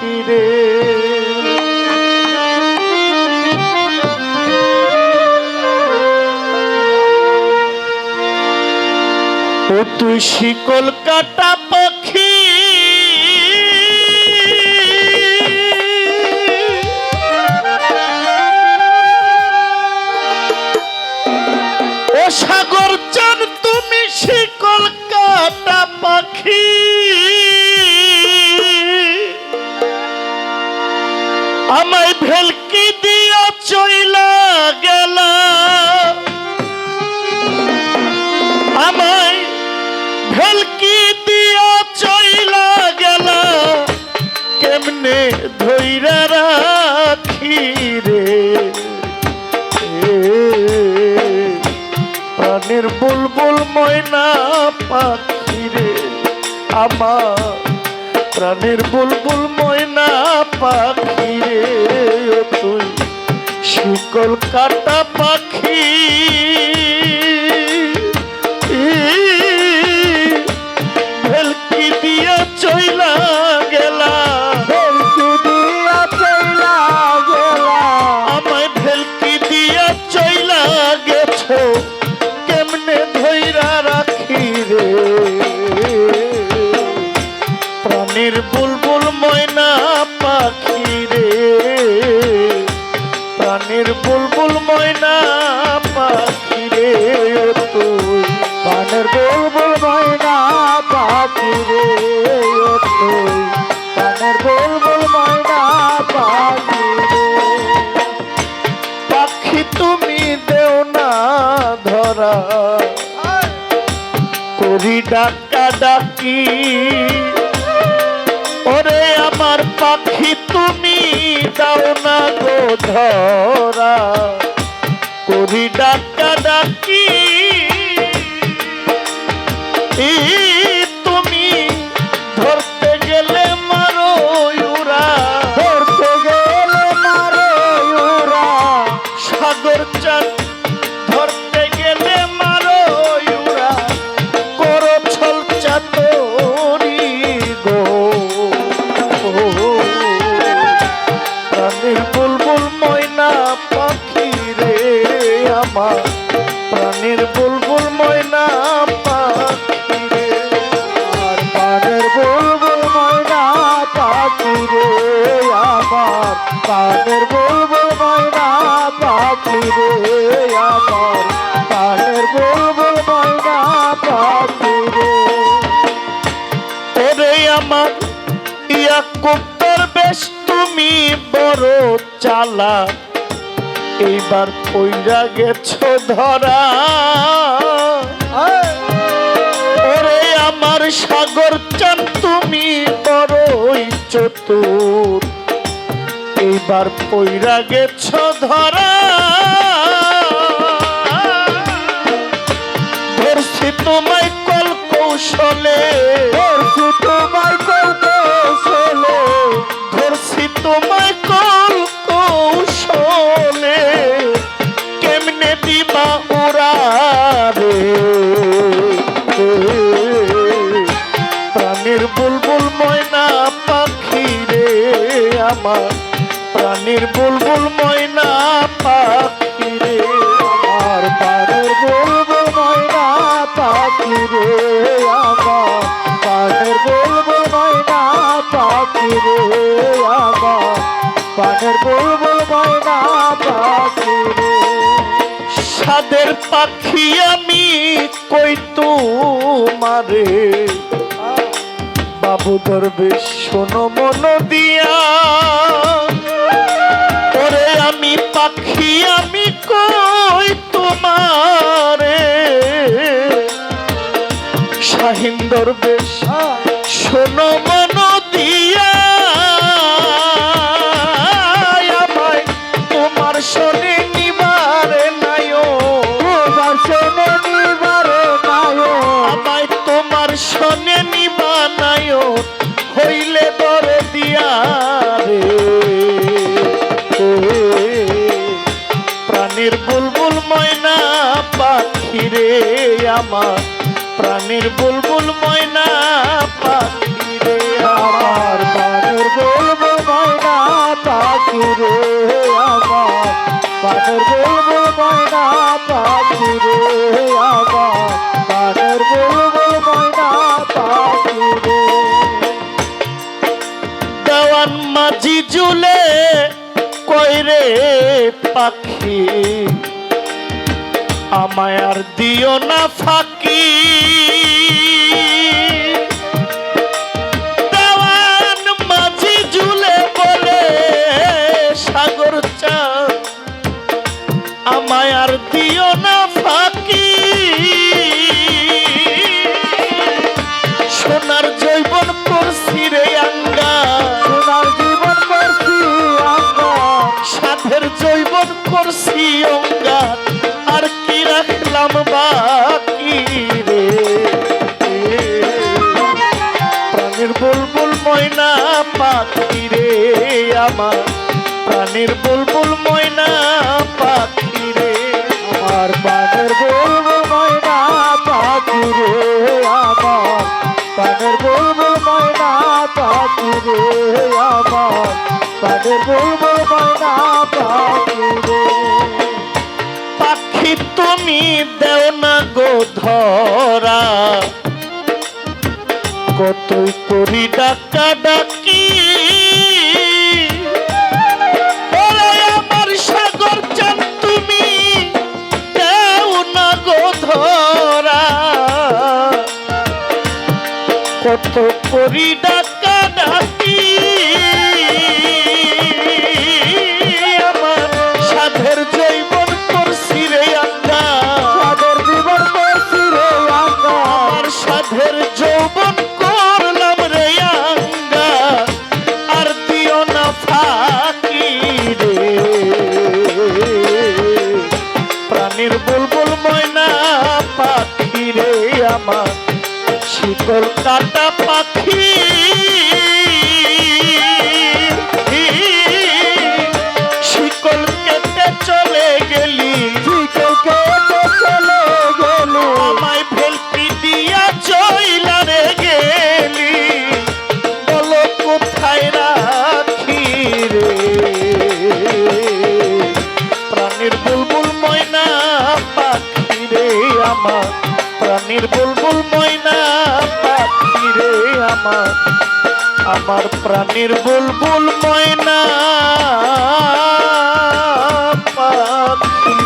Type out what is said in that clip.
পাখি রে। ও তুই শিকল কাটা পাখি, ও সাগর চান তুমি শিকল কাটা পাখি, আমায় ভেলকি দিয়া চইলা গেলা, আমায় ভেলকি দিয়া চইলা গেলা, কেমনে ধইরা রাখি রে। প্রাণের বুলবুল ময়না পাখি রে, আমার প্রাণের বুলবুল ময়না পাখি রে। ও তুই শিকল কাটা পাখি, ভেলকি দিয়া চইলা গেলা, ভেলকি দিয়া চইলা গেলা, আমায় ভেলকি দিয়া চইলা গেছো, কেমনে ধইরা রাখি রে। প্রাণের বুলবুল ময়না পাখি রে, প্রাণের বুলবুল ময়না পাখি রে। ও তুই প্রাণের বুলবুল ময়না পাখি রে, ও তুই প্রাণের বুলবুল ময়না পাখি রে। পাখি তুমি দেও না ধরা, করি ডাকা ডাকি, ওরে আমার পাখি তুমি দাও না গো ধরা, করি ডাকা ডাকি, তুমি ধরতে গেলে মারো উড়া, ধরতে গেলে মারো উড়া, সাগর চাঁদ ধরতে গেলে মারো উড়া, করো ছল চাতরি গো। প্রাণের বুলবুল ময়না পাখি রে, আমার প্রাণের বুলবুল ময়না পাখি রে, আর প্রাণের বুলবুল ময়না পাখি রে, আমার প্রাণের বুলবুল ময়না পাখি রে, আমার প্রাণের বুলবুল ময়না পাখি রে। ওরে আমার ইয়াকুব দরবেশ তুমি বড় চালা, এইবার পইরা গেছো ধরা, ওরে আমার সাগর চান তুমি বড়ই চতুর, এইবার পইরা গেছো ধরা। ধরছি তোমায় কল কৌশলে, ধরছি তোমায় কল কৌশলে, ধরছি তোমায় কল কৌশলে, কেমনে দিবা ওরা রে। প্রাণের বুলবুল ময়না পাখি রে, আমার প্রাণের বুলবুল ময়না পাখি রে, আমার প্রাণের বুলবুল ময়না পাখি রে, আমার প্রাণের বুলবুল ময়না পাখি রে, আমার প্রাণের বুলবুল ময়না পাখি রে। সাদের পাখি আমি কই তোমারে, বাবু দরবেশ শোনো মন দিয়া, ওরে আমি পাখি আমি কই তোমারে, শাহিন দরবেশ শোনো মন দিয়া, আমায় তোমার শোনে নিবারে নাইও, তোমার শোনে নিবারে নাইও, আমায় তোমার শোনে নিবা নাইও, হইলে দরে দিয়া রে। প্রাণের বুলবুল ময়না পাখি রে, আমার প্রাণের বুলবুল ময়না পাখি রে, আমার প্রাণের বুলবুল মাঝি জুলে কইরে পাখি আমায় আর দিও না ফাঁকি দেওয়ান মাঝি জুলে বলে সাগর চাঁদ আমায় আর দিও না ফাঁকি সোনার জৈবন করছি রে আঙ্গা সোনার জীবন করছি আমরা সাধের জৈবন করছি অঙ্গার আর কি রাখলাম বাকি রে প্রাণের বুলবুল ময়না পাখি রে আমার প্রাণের বুলবুল ময়না পাখি রে আমার পানের বুলবুল ময়না পাখি রে আমার পানের বুলবুল ময়না পাখি রে আমার পানের বুলবুল ময়না পাখি রে পাখি তুমি দেও না গো ধরা কতই করি ডাকা ডাকি ওরে আমার সাগর চাঁদ তুমি দেও না গো ধরা কত করি ডাকা ডাকি আমার সাধের জৈবন করছি রে আঙ্গা সাধের জীবন করছি রে আমরা আমার সাধের যৌবন করলাম রে আঙ্গা আর দিও না ফাঁকি রে প্রাণীর বুলবুল ময়না পাখি রে আমার শিকল কাটা পাখি শিকল কেটে চলে গেলি শিকল কেটে চলে গেল আমায় ভেলকি দিয়া চইলা রে গেলি বলো কোথায় রাখি রে প্রাণীর বুলবুল ময়না পাখি রে আমার প্রাণীর বুলবুল ময়না পাখি রে আমার প্রাণীর বুলবুল ময়না পাখি